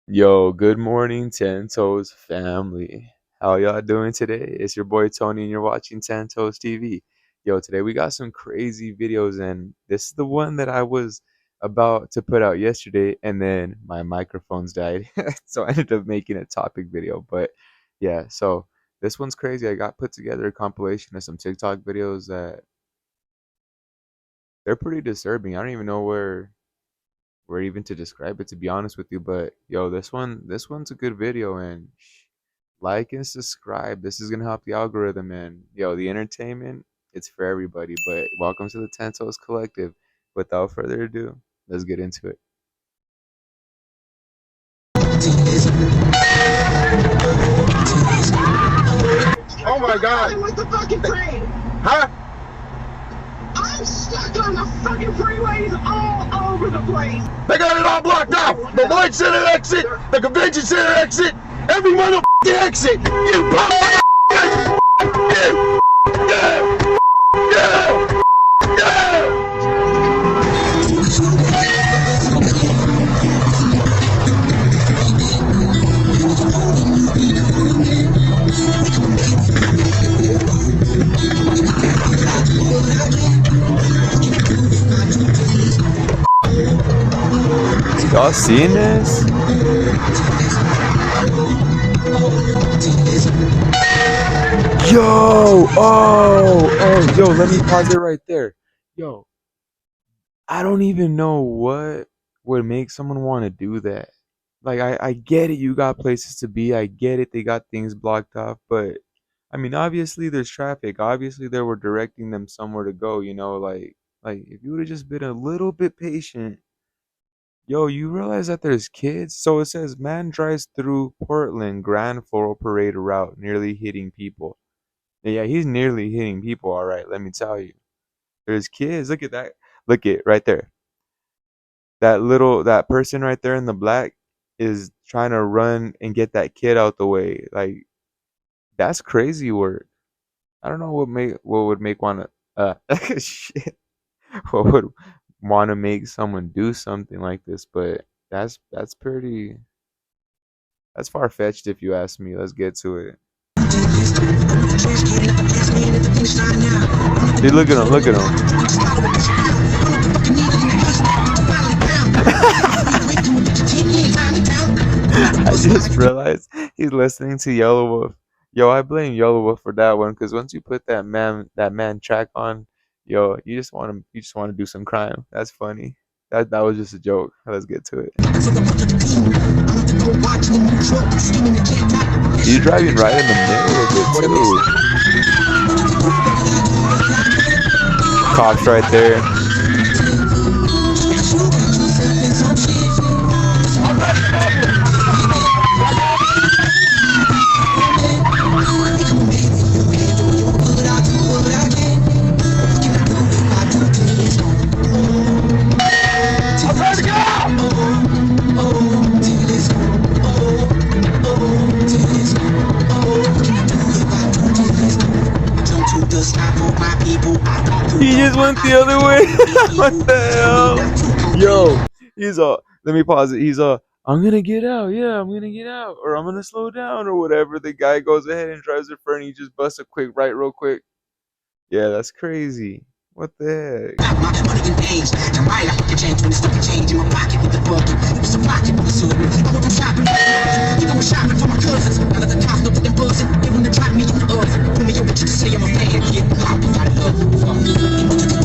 Yo, good morning, Tento's family. How y'all doing today? It's your boy Tony, and you're watching Tento's TV. Yo, today we got some crazy videos, and this is the one that I was about to put out yesterday, and then my microphones died, so I ended up making a topic video. But yeah, so this one's crazy. I got put together a compilation of some TikTok videos that they're pretty disturbing. I don't even know where even to describe it, to be honest with you. But yo, this one's a good video, and like and subscribe. This is gonna help the algorithm, and yo, the entertainment, it's for everybody. But welcome to the Tentos Collective. Without further ado, let's get into it. Oh my god! With the fucking train! Huh? I'm stuck on the fucking freeways all over the place! They got it all blocked off! The Lloyd Center exit, the Convention Center exit, every motherfucking exit! You punk! You! Y'all seen this? Yo! Oh, yo, let me pause it right there. Yo, I don't even know what would make someone want to do that. Like, I get it, you got places to be. I get it, they got things blocked off. But, I mean, obviously there's traffic. Obviously they were directing them somewhere to go, like if you would have just been a little bit patient. Yo, you realize that there's kids? So it says, man drives through Portland Grand Floral Parade route, nearly hitting people. Yeah, he's nearly hitting people, all right, let me tell you. There's kids. Look at that. Look it right there. That person right there in the black is trying to run and get that kid out the way. Like, that's crazy work. I don't know what would make wanna shit. What would want to make someone do something like this, but that's pretty that's far fetched if you ask me. Let's get to it. Dude, look at him, look at him. I just realized he's listening to Yellow Wolf. Yo, I blame Yellow Wolf for that one, because once you put that man track on, yo, you just want to do some crime. That's funny. That was just a joke. Let's get to it. He's driving right in the middle of it too. Cops right there. He just went the other way. What the hell? Yo, let me pause it. I'm gonna get out. Yeah, I'm gonna get out. Or I'm gonna slow down or whatever. The guy goes ahead and drives it for, and he just busts a quick right real quick. Yeah, that's crazy. What the heck?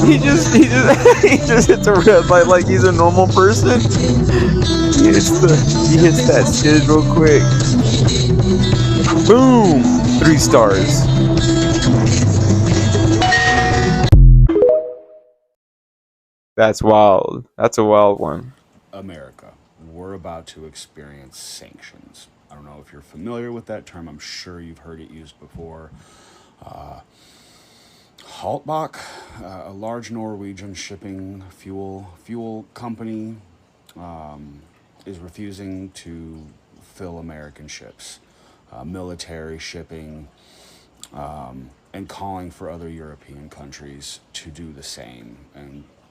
He just hits a red light like he's a normal person. He hits that skid real quick. Boom! 3 stars. That's wild. That's a wild one. America, we're about to experience sanctions. I don't know if you're familiar with that term. I'm sure you've heard it used before. Haltbach, a large Norwegian shipping fuel company, is refusing to fill American ships, military shipping, and calling for other European countries to do the same.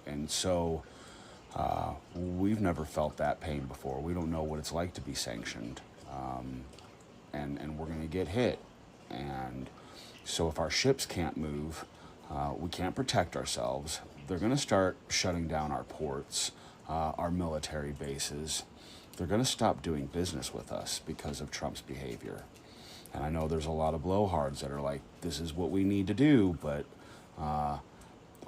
And so We've never felt that pain before. We don't know what it's like to be sanctioned. And we're going to get hit. And so if our ships can't move, we can't protect ourselves. They're going to start shutting down our ports, our military bases. They're going to stop doing business with us because of Trump's behavior. And I know there's a lot of blowhards that are like, this is what we need to do, but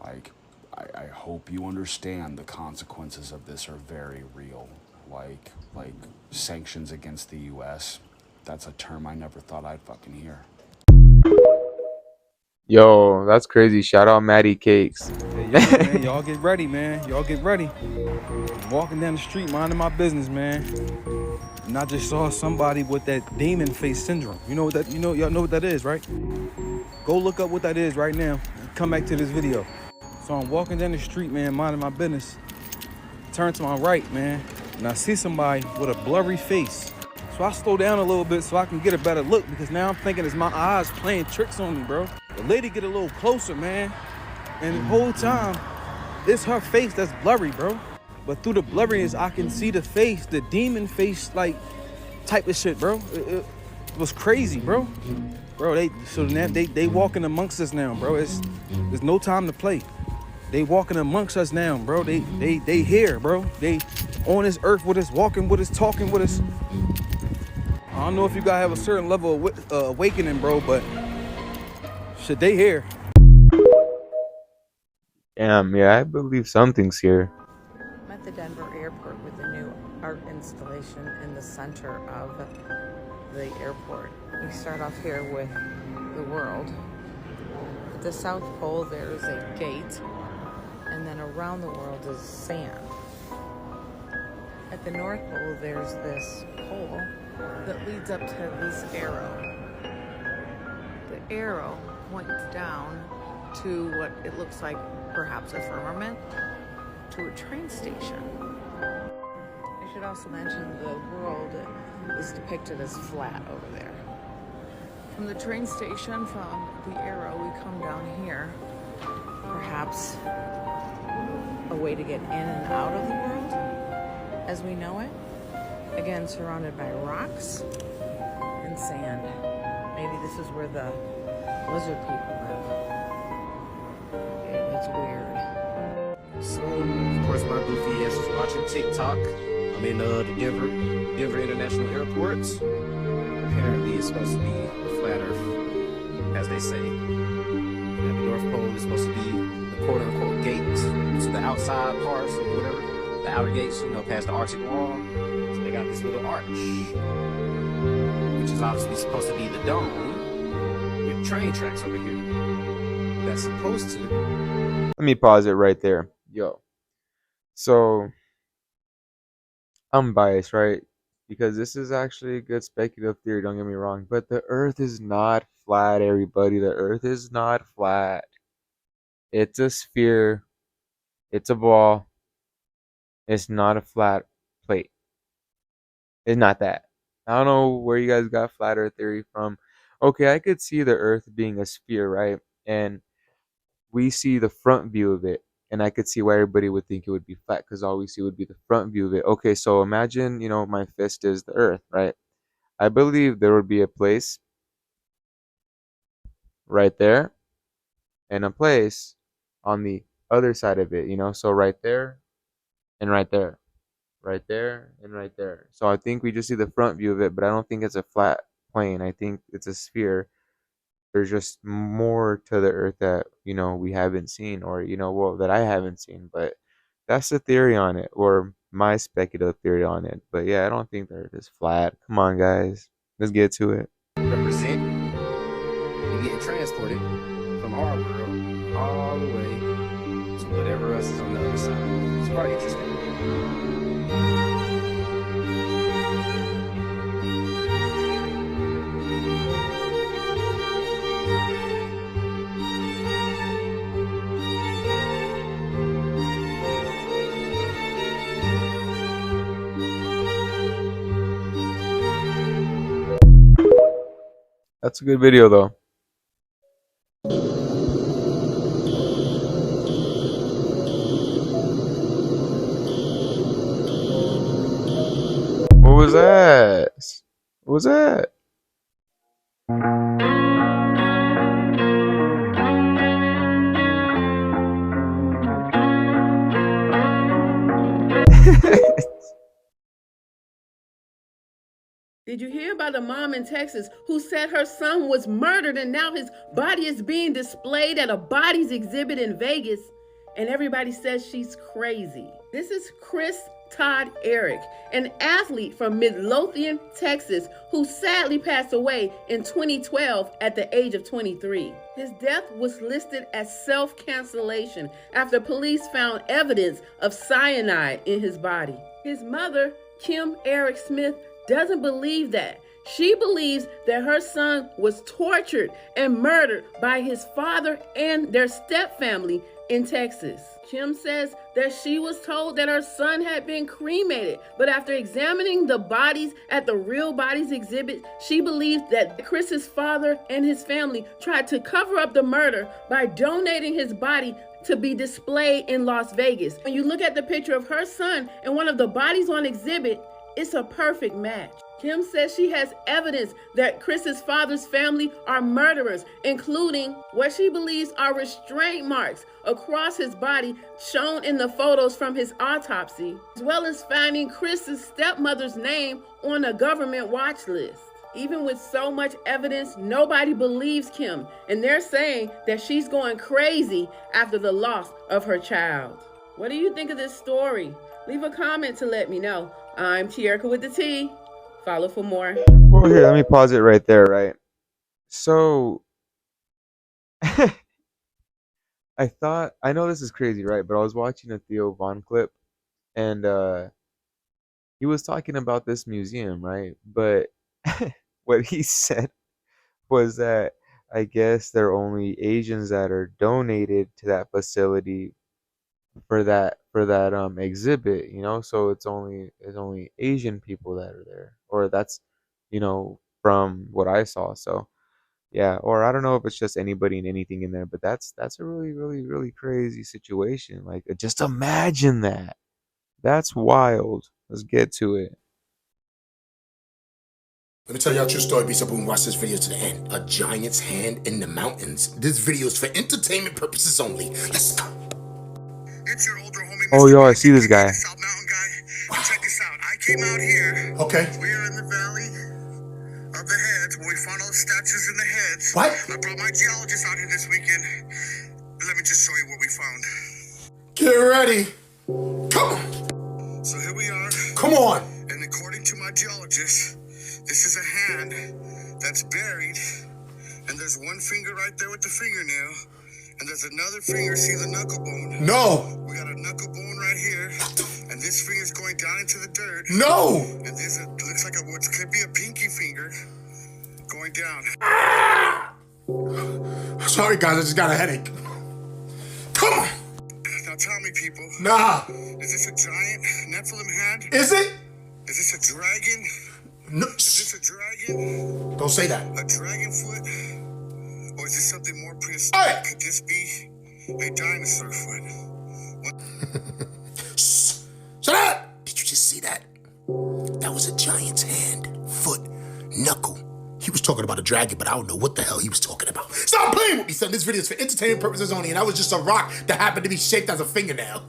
like, I hope you understand the consequences of this are very real. Like sanctions against the U.S., that's a term I never thought I'd fucking hear. Yo, that's crazy. Shout out Maddie Cakes. Hey, yo, man, y'all get ready, man. Y'all get ready. I'm walking down the street, minding my business, man. And I just saw somebody with that demon face syndrome. You know what that? Y'all know what that is, right? Go look up what that is right now. And come back to this video. So I'm walking down the street, man, minding my business. Turn to my right, man, and I see somebody with a blurry face. So I slow down a little bit so I can get a better look, because now I'm thinking it's my eyes playing tricks on me, bro. The lady get a little closer, man, and the whole time, it's her face that's blurry, bro. But through the blurriness, I can see the face, the demon face, like, type of shit, bro. It was crazy, bro. Bro, they walking amongst us now, bro. There's no time to play. They walking amongst us now, bro. They here, bro. They on this earth with us, walking with us, talking with us. I don't know if you gotta have a certain level of awakening, bro, but shit, they here. Damn, yeah, I believe something's here. I'm at the Denver airport with a new art installation in the center of the airport. We start off here with the world. At the South Pole, there's a gate, and then around the world is sand. At the North Pole, there's this pole that leads up to this arrow. The arrow points down to what it looks like perhaps a firmament, to a train station. I should also mention the world is depicted as flat over there. From the train station, from the arrow, we come down here, perhaps a way to get in and out of the world as we know it. Again, surrounded by rocks and sand. Maybe this is where the lizard people live. It's weird. So, of course, my goofy ass is watching TikTok. I'm in the Denver International Airport. Apparently, it's supposed to be a flat Earth, as they say. And at the North Pole is supposed to be the quote-unquote gate to the outside parts or whatever, the outer gates, past the Arctic Wall. So they got this little arch, which is obviously supposed to be the dome with train tracks over here. That's supposed to. Let me pause it right there. Yo. So, I'm biased, right? Because this is actually a good speculative theory, don't get me wrong. But the earth is not flat, everybody. The earth is not flat. It's a sphere. It's a ball. It's not a flat plate. It's not that. I don't know where you guys got flat earth theory from. Okay, I could see the earth being a sphere, right? And we see the front view of it, and I could see why everybody would think it would be flat, because all we see would be the front view of it. Okay, so imagine, my fist is the earth, right? I believe there would be a place right there and a place on the other side of it, so right there and right there, right there and right there. So I think we just see the front view of it, but I don't think it's a flat plane. I think it's a sphere. There's just more to the earth that we haven't seen, or well, that I haven't seen. But that's the theory on it, or my speculative theory on it. But yeah, I don't think the earth is flat. Come on, guys, let's get to it. Represent and getting transported from our world all the way to whatever else is on the other side. It's quite interesting. That's a good video, though. his ass. What was that? Did you hear about the mom in Texas who said her son was murdered and now his body is being displayed at a bodies exhibit in Vegas? And everybody says she's crazy. This is Chris Todd Eric, an athlete from Midlothian, Texas, who sadly passed away in 2012 at the age of 23. His death was listed as self-cancellation after police found evidence of cyanide in his body. His mother, Kim Eric Smith, doesn't believe that. She believes that her son was tortured and murdered by his father and their stepfamily in Texas. Kim says that she was told that her son had been cremated, but after examining the bodies at the Real Bodies exhibit, she believes that Chris's father and his family tried to cover up the murder by donating his body to be displayed in Las Vegas. When you look at the picture of her son and one of the bodies on exhibit, it's a perfect match. Kim says she has evidence that Chris's father's family are murderers, including what she believes are restraint marks across his body shown in the photos from his autopsy, as well as finding Chris's stepmother's name on a government watch list. Even with so much evidence, nobody believes Kim, and they're saying that she's going crazy after the loss of her child. What do you think of this story? Leave a comment to let me know. I'm Tierka with the T. Follow for more. Well, here, let me pause it right there, right? So, I know this is crazy, right? But I was watching a Theo Von clip, and he was talking about this museum, right? But what he said was that I guess there are only Asians that are donated to that facility for that exhibit, so it's only Asian people that are there, or that's from what I saw. So yeah, or I don't know if it's just anybody and anything in there, but that's a really really really crazy situation. Like, just imagine that. That's wild. Let's get to it. Let me tell y'all a true story. Be simple and watch this video to the end. A giant's hand in the mountains. This video is for entertainment purposes only. Let's go. It's your older homie. Oh, yo, I see this guy. South Mountain guy. Wow. Check this out. I came out here. Okay. We are in the valley of the heads where we found all the statues in the heads. What? I brought my geologist out here this weekend. Let me just show you what we found. Get ready. Come on. So here we are. Come on. And according to my geologist, this is a hand that's buried, and there's one finger right there with the fingernail, and there's another finger, see the knuckle bone? No. We got a knuckle bone right here, and this finger's going down into the dirt. No. And there's looks like what could be a pinky finger going down. Ah! Sorry guys, I just got a headache. Come on. Now tell me, people. Nah. Is this a giant Nephilim hand? Is it? Is this a dragon? No. Is this a dragon? Don't say that. A dragon foot? Or is this something more prehistoric? Hey. Could this be a dinosaur foot? Shut up! Did you just see that? That was a giant's hand, foot, knuckle. He was talking about a dragon, but I don't know what the hell he was talking about. Stop playing with me, son. This video is for entertainment purposes only, and that was just a rock that happened to be shaped as a fingernail.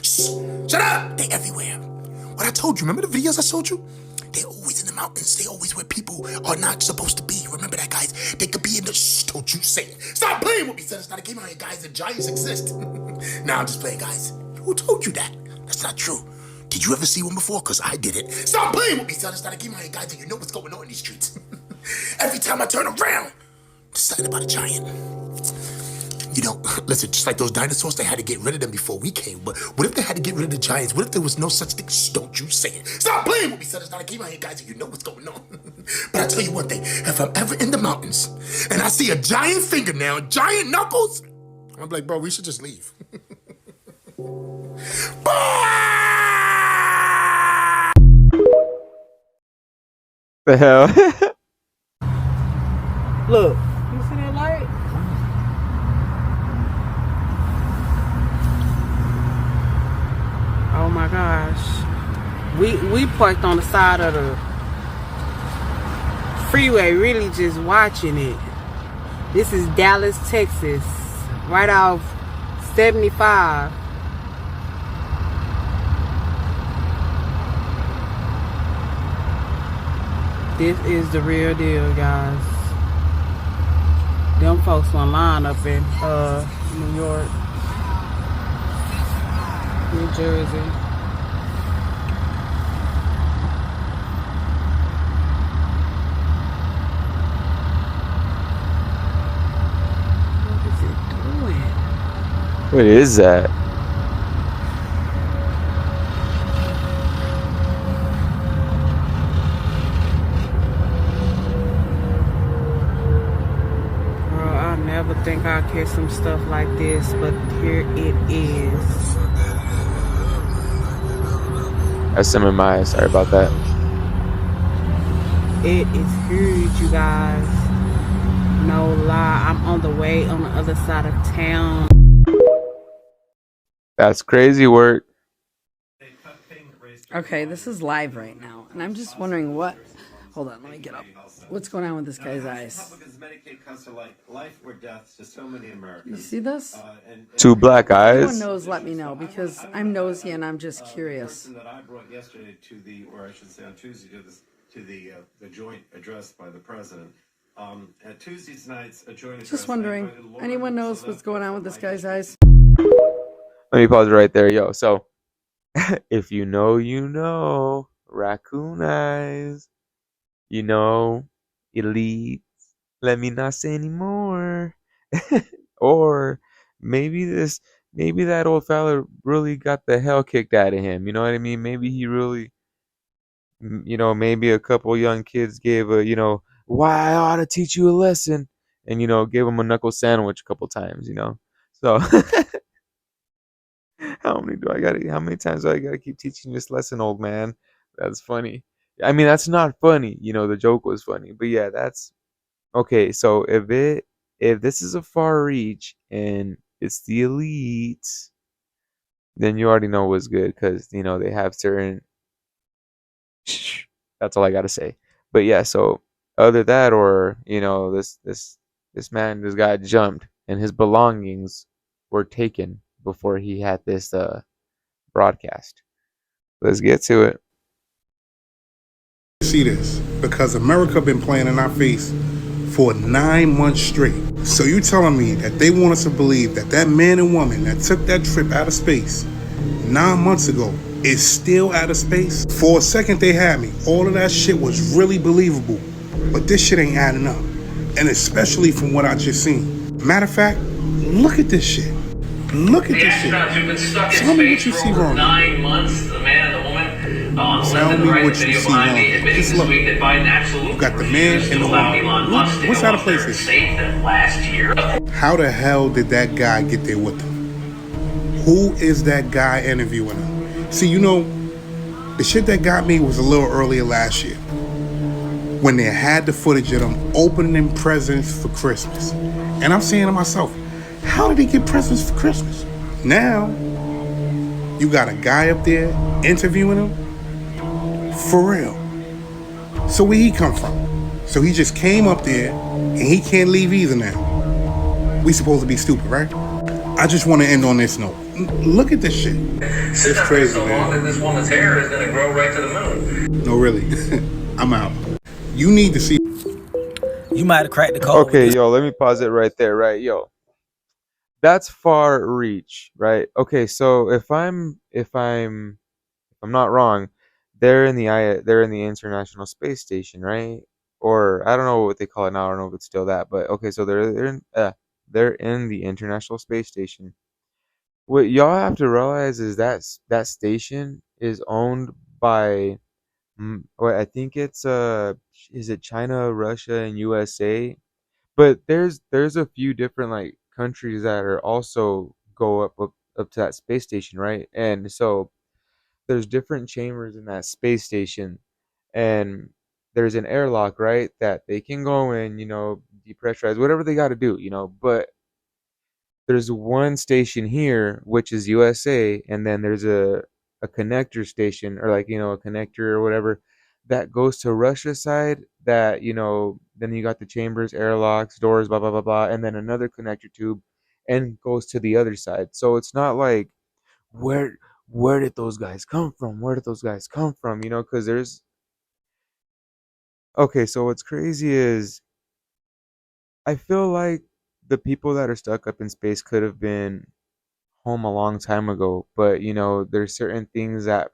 Shut up! They everywhere. What I told you, remember the videos I showed you? They're always in the mountains. They're always where people are not supposed to be. Remember that, guys? They could be in the... Shh, don't you say it. Stop playing with me, son. It's not a game out here, guys. The giants exist. Nah, I'm just playing, guys. Who told you that? That's not true. Did you ever see one before? Because I did it. Stop playing with me, son. It's not a game out here, guys, and you know what's going on in these streets. Every time I turn around, there's something about a giant. You know, listen, just like those dinosaurs, they had to get rid of them before we came. But what if they had to get rid of the giants? What if there was no such thing? Shh, don't you say it. Stop playing with me, son. It's not a game out here, guys, and you know what's going on. But I tell you one thing. If I'm ever in the mountains and I see a giant fingernail, giant knuckles, I'm like, bro, we should just leave. The hell? Look, you see that light? Oh my gosh. We parked on the side of the freeway, really just watching it. This is Dallas, Texas, right off 75. This is the real deal, guys. Them folks online up in New York, New Jersey. What is it doing? What is that? Girl, I never think I'll catch some stuff like this, but here it is. That's some in my eyes. Sorry about that. It is huge, you guys. No lie, I'm on the way on the other side of town. That's crazy work. Okay, this is live right now, and I'm just wondering what. Hold on, let me get up. What's going on with this guy's eyes? You see this? Two black If anyone eyes. knows, let me know, because I'm nosy and I'm just curious. That I brought yesterday to the, or I should say on Tuesday, to the joint address by the president. At Tuesday's night's a joint address. Just wondering, anyone knows what's going on with this guy's eyes? Let me pause it right there, yo. So, if you know, you know, raccoon eyes. You know, elite. Let me not say anymore. Or maybe that old fella really got the hell kicked out of him. You know what I mean? Maybe he really, maybe a couple young kids gave why I ought to teach you a lesson, and gave him a knuckle sandwich a couple times. So how many times do I gotta keep teaching this lesson, old man? That's funny. I mean, that's not funny. The joke was funny, but yeah, that's okay. So if this is a far reach and it's the elites, then you already know what's good because they have certain. That's all I gotta say. But yeah, so other that, or this man just got jumped and his belongings were taken before he had this broadcast. Let's get to it. See this because America been playing in our face for 9 months straight. So you telling me that they want us to believe that that man and woman that took that trip out of space 9 months ago is still out of space? For a second they had me. All of that shit was really believable, but this shit ain't adding up, and especially from what I just seen. Matter of fact, look at this shit. Look at this shit. Tell me what you see wrong. 9 months, the man and the woman. Tell me what you see wrong. Just look. You got the man and the woman. What's out of place here? How the hell did that guy get there with them? Who is that guy interviewing him? See, the shit that got me was a little earlier last year when they had the footage of them opening presents for Christmas. And I'm saying to myself, how did they get presents for Christmas? Now, you got a guy up there interviewing him? For real. So where he come from? So he just came up there and he can't leave either now. We supposed to be stupid, right? I just want to end on this note. Look at this shit. It's crazy, so man. Long, this woman's hair is going to grow right to the moon. No, really. I'm out. You need to see. You might have cracked the code. Okay, yo, let me pause it right there, right? Yo, that's far reach, right? Okay, so if I'm not wrong, they're in the International Space Station, right? Or I don't know what they call it now. I don't know if it's still that, but okay, so they're in the International Space Station. What y'all have to realize is that station is owned by, well, I think it's is it China, Russia, and USA? But there's a few different like countries that are also go up to that space station, right? And so there's different chambers in that space station, and there's an airlock, right, that they can go in, depressurize, whatever they got to do, but there's one station here which is USA, and then there's a connector station, or like, a connector or whatever, that goes to Russia side, that, then you got the chambers, airlocks, doors, blah blah blah blah, and then another connector tube and goes to the other side. So it's not like, where where did those guys come from? Where did those guys come from? Because there's, okay, so what's crazy is, I feel like the people that are stuck up in space could have been home a long time ago, but there's certain things that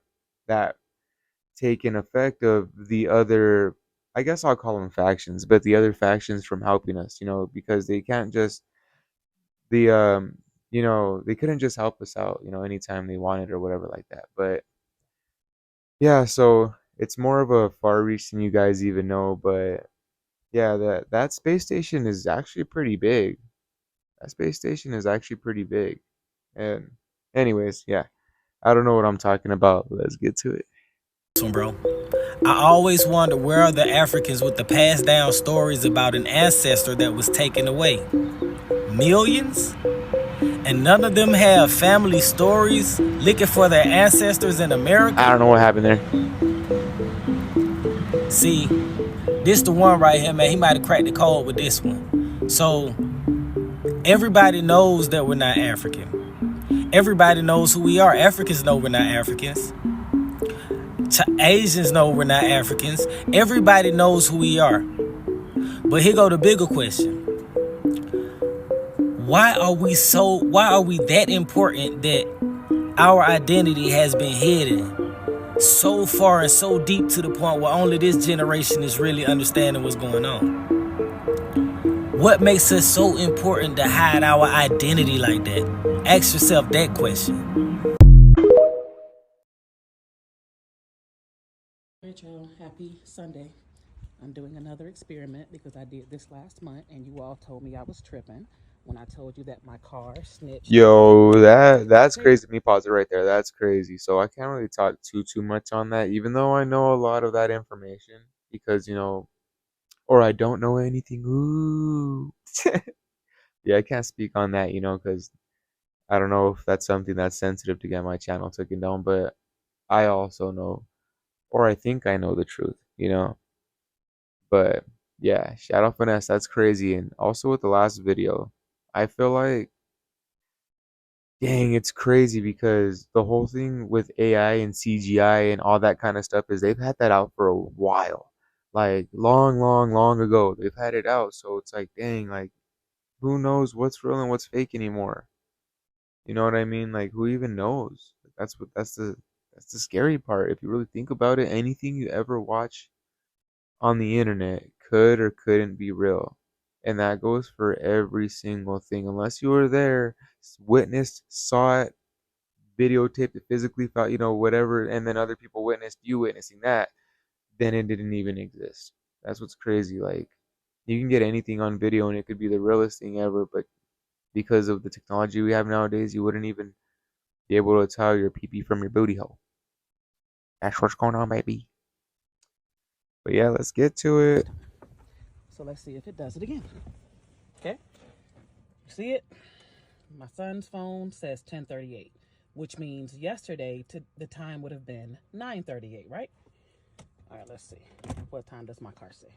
take an effect of the other, I guess I'll call them factions, but the other factions from helping us, because they can't just, the they couldn't just help us out, anytime they wanted or whatever like that. But yeah, so it's more of a far reach than you guys even know, but yeah, that space station is actually pretty big. That space station is actually pretty big. And anyways, yeah. I don't know what I'm talking about. Let's get to it. Bro, I always wonder, where are the Africans with the passed down stories about an ancestor that was taken away? Millions? And none of them have family stories looking for their ancestors in America? I don't know what happened there. See, this the one right here, man. He might have cracked the code with this one. So, everybody knows that we're not African. Everybody knows who we are. Africans know we're not Africans. Asians know we're not Africans. Everybody knows who we are. But here go the bigger question. Why are we that important that our identity has been hidden so far and so deep, to the point where only this generation is really understanding what's going on? What makes us so important to hide our identity like that? Ask yourself that question. Alright, y'all, happy Sunday. I'm doing another experiment because I did this last month and you all told me I was tripping when I told you that my car snitched. Yo, that's crazy. Let me pause it right there. That's crazy. So I can't really talk too much on that, even though I know a lot of that information, because or I don't know anything. Ooh. Yeah, I can't speak on that, because I don't know if that's something that's sensitive to get my channel taken down, but I also know, or I think I know the truth. But yeah, Shadow Finesse, that's crazy. And also with the last video, I feel like, dang, it's crazy because the whole thing with AI and CGI and all that kind of stuff is they've had that out for a while. Like long, long, long ago, they've had it out. So it's like, dang, like who knows what's real and what's fake anymore? You know what I mean? Like who even knows? That's the scary part. If you really think about it, anything you ever watch on the internet could or couldn't be real. And that goes for every single thing. Unless you were there, witnessed, saw it, videotaped it, physically felt, whatever, and then other people witnessed you witnessing that, then it didn't even exist. That's what's crazy. Like, you can get anything on video and it could be the realest thing ever, but because of the technology we have nowadays, you wouldn't even be able to tell your pee from your booty hole. That's what's going on, baby. But yeah, let's get to it. So let's see if it does it again. Okay, you see it? My son's phone says 10:38, which means yesterday the time would have been 9:38, right? All right, let's see. What time does my car say?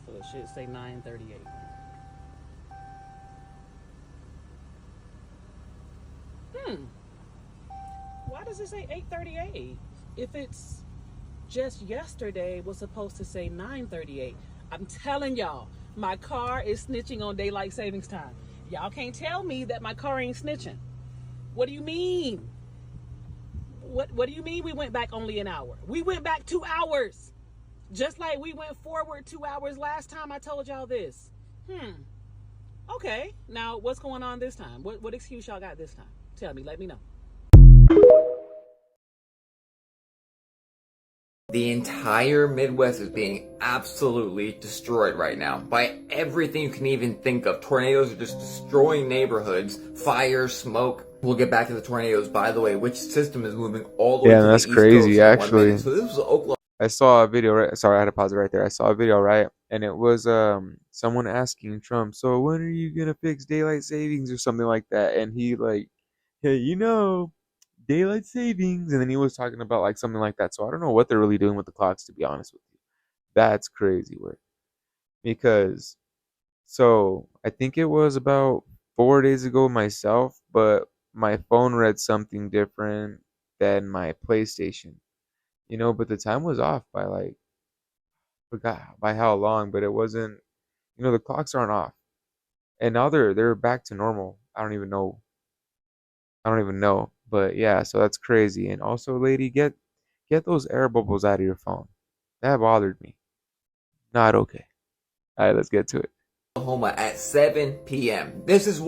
So it should say 9:38. Why does it say 8:38? If it's just yesterday was supposed to say 9:38. I'm telling y'all, my car is snitching on daylight savings time. Y'all can't tell me that my car ain't snitching. What do you mean? What do you mean we went back only an hour? We went back 2 hours. Just like we went forward 2 hours last time I told y'all this. Okay, now what's going on this time? What excuse y'all got this time? Tell me, let me know. The entire Midwest is being absolutely destroyed right now by everything you can even think of. Tornadoes are just destroying neighborhoods, fire, smoke. We'll get back to the tornadoes. By the way, which system is moving all the way to the East Coast in 1 minute? So this was Oklahoma. I saw a video, right? Sorry, I had to pause it right there. I saw a video, right? And it was someone asking Trump, so when are you gonna fix daylight savings or something like that? And he hey, daylight savings, and then he was talking about like something like that. So I don't know what they're really doing with the clocks, to be honest with you. That's crazy work. Because so I think it was about 4 days ago myself, but my phone read something different than my PlayStation. But the time was off by like forgot by how long, but it wasn't. The clocks aren't off, and now they're back to normal. I don't even know. I don't even know, but yeah, so that's crazy. And also, lady, get those air bubbles out of your phone. That bothered me. Not okay. All right, let's get to it. Oklahoma at 7 p.m. This is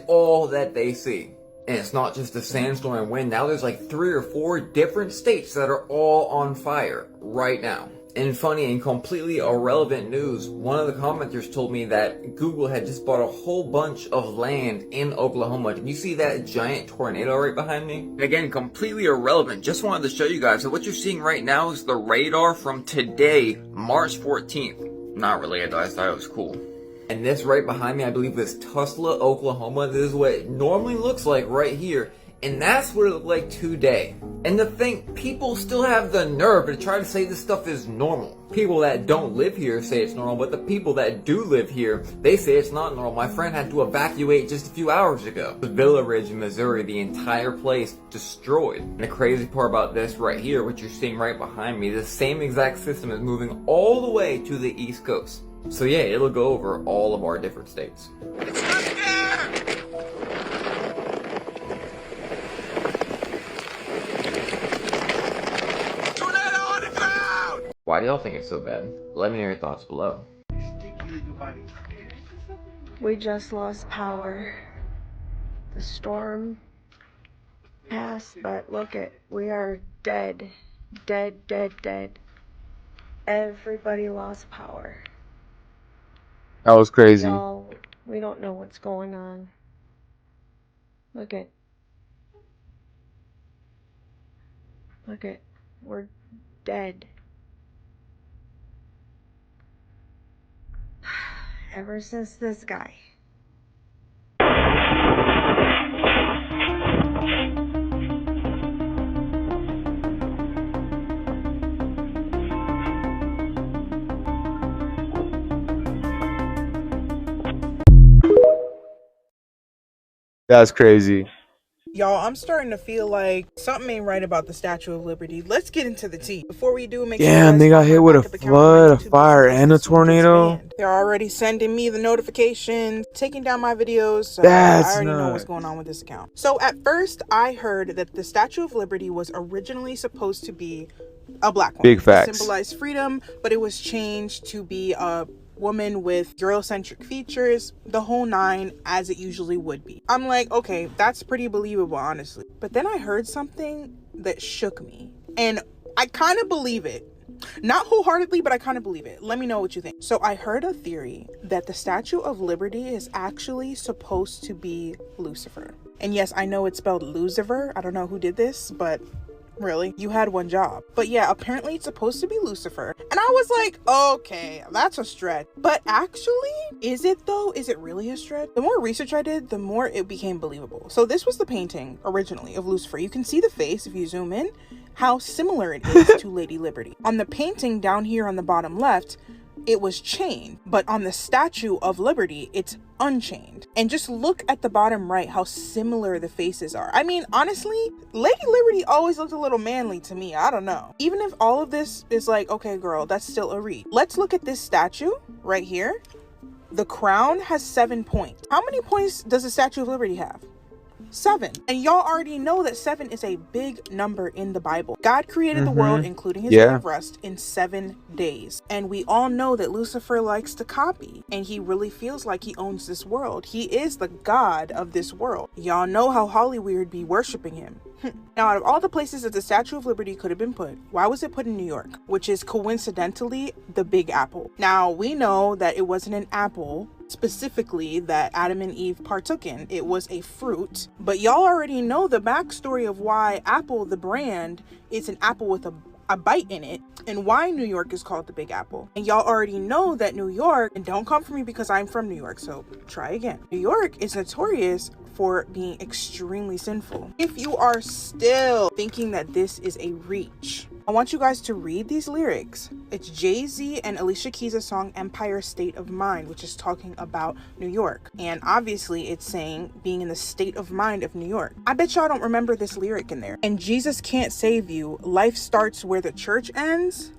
all that they see. And it's not just a sandstorm and wind. Now there's like 3 or 4 different states that are all on fire right now. And funny and completely irrelevant news, one of the commenters told me that Google had just bought a whole bunch of land in Oklahoma. Did you see that giant tornado right behind me? Again, completely irrelevant. Just wanted to show you guys that what you're seeing right now is the radar from today, March 14th. Not related though, I thought it was cool. And this right behind me, I believe is Tulsa, Oklahoma. This is what it normally looks like right here. And that's what it looked like today. And to think, people still have the nerve to try to say this stuff is normal. People that don't live here say it's normal, but the people that do live here, they say it's not normal. My friend had to evacuate just a few hours ago. Villa Ridge in Missouri, the entire place destroyed. And the crazy part about this right here, what you're seeing right behind me, the same exact system is moving all the way to the East Coast. So yeah, it'll go over all of our different states. Why do y'all think it's so bad? Let me know your thoughts below. We just lost power. The storm passed, but look it, we are dead. Dead, dead, dead. Everybody lost power. That was crazy. Y'all, we don't know what's going on. Look it. Look it. We're dead. Ever since this guy. That's crazy. Y'all, I'm starting to feel like something ain't right about the Statue of Liberty. Let's get into the tea. Before we do, make sure Damn, they got hit with a flood, a fire, and a tornado. They're already sending me the notifications, taking down my videos, so That's I already know nuts. what's going on with this account. So at first, I heard that the Statue of Liberty was originally supposed to be a black woman. Big facts. To symbolize freedom, but it was changed to be a woman with Eurocentric features, the whole 9, as it usually would be. I'm like, okay, that's pretty believable, honestly. But then I heard something that shook me, and I kind of believe it. Not wholeheartedly, but I kind of believe it. Let me know what you think. So I heard a theory that the Statue of Liberty is actually supposed to be Lucifer. And yes, I know it's spelled Lucifer. I don't know who did this, but really, you had one job. But yeah, apparently it's supposed to be Lucifer. And I was like, okay, that's a stretch. But actually, is it though? Is it really a stretch? The more research I did, the more it became believable. So this was the painting originally of Lucifer. You can see the face if you zoom in, how similar it is to Lady Liberty. On the painting down here on the bottom left, it was chained, but on the Statue of Liberty, it's unchained. And just look at the bottom right, how similar the faces are. I mean, honestly, Lady Liberty always looked a little manly to me. I don't know. Even if all of this is like, okay, girl, that's still a read. Let's look at this statue right here. The crown has 7 points. How many points does the Statue of Liberty have? 7. And y'all already know that 7 is a big number in the Bible. God created the world, including his day of rest, in 7 days. And we all know that Lucifer likes to copy, and he really feels like he owns this world. He is the god of this world. Y'all know how Hollywood would be worshiping him. Now, out of all the places that the Statue of Liberty could have been put, why was it put in New York, which is coincidentally the Big Apple? Now, we know that it wasn't an apple specifically that Adam and Eve partook in. It was a fruit. But y'all already know the backstory of why Apple, the brand, is an apple with a a bite in it, and why New York is called the Big Apple. And y'all already know that New York, and don't come for me because I'm from New York, so try again. New York is notorious for being extremely sinful. If you are still thinking that this is a reach, I want you guys to read these lyrics. It's Jay-Z and Alicia Keys' song Empire State of Mind, which is talking about New York. And obviously it's saying being in the state of mind of New York. I bet y'all don't remember this lyric in there. And Jesus can't save you. Life starts where the church ends.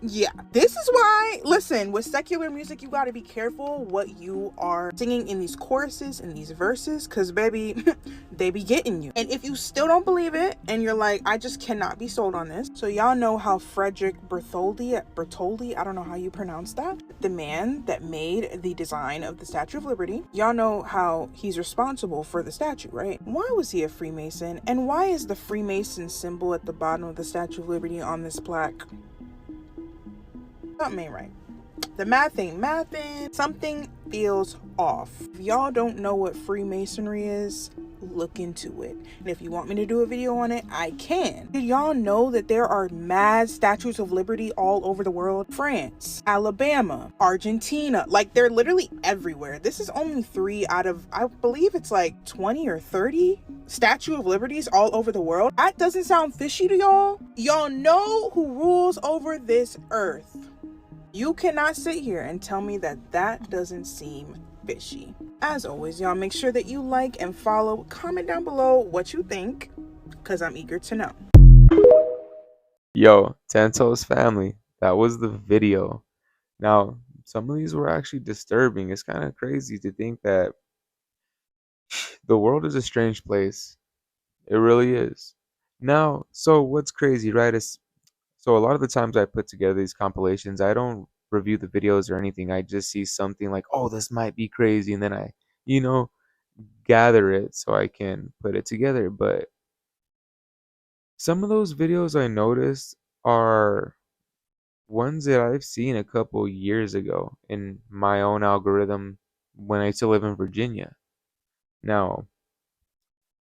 Yeah, this is why, listen, with secular music, you got to be careful what you are singing in these choruses and these verses, because baby, they be getting you. And if you still don't believe it and you're like, I just cannot be sold on this. So y'all know how Frederick Bertoldi, I don't know how you pronounce that, the man that made the design of the Statue of Liberty, y'all know how he's responsible for the statue, right? Why was he a Freemason? And why is the Freemason symbol at the bottom of the Statue of Liberty on this plaque? Something ain't right. The math ain't mathin'. Something feels off. If y'all don't know what Freemasonry is, look into it. And if you want me to do a video on it, I can. Did y'all know that there are mad statues of liberty all over the world? France, Alabama, Argentina, like they're literally everywhere. This is only 3 out of, I believe it's like 20 or 30 Statue of Liberties all over the world. That doesn't sound fishy to y'all? Y'all know who rules over this earth. You cannot sit here and tell me that that doesn't seem fishy. As always, y'all make sure that you like and follow, comment down below what you think, because I'm eager to know. Yo, Tento's family, that was the video. Now, some of these were actually disturbing. It's kind of crazy to think that the world is a strange place. It really is. Now, so what's crazy, right? Is so a lot of the times I put together these compilations, I don't review the videos or anything. I just see something like, oh, this might be crazy, and then I, you know, gather it so I can put it together. But some of those videos I noticed are ones that I've seen a couple years ago in my own algorithm when I used to live in Virginia. Now,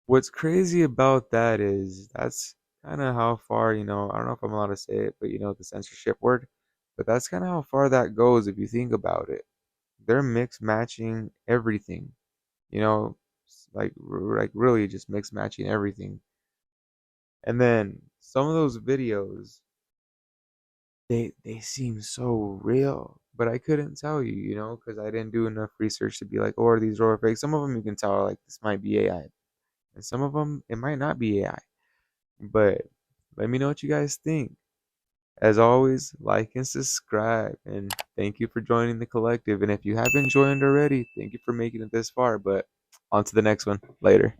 what's crazy about that is that's kind of how far, I don't know if I'm allowed to say it, but the censorship word, but that's kind of how far that goes if you think about it. They're mix matching everything, like really just mix matching everything. And then some of those videos, they seem so real, but I couldn't tell you, because I didn't do enough research to be like, oh, are these real or fake? Some of them you can tell, like, this might be AI, and some of them it might not be AI. But let me know what you guys think. As always, like and subscribe, and thank you for joining the collective. And if you haven't joined already, thank you for making it this far. But on to the next one. Later.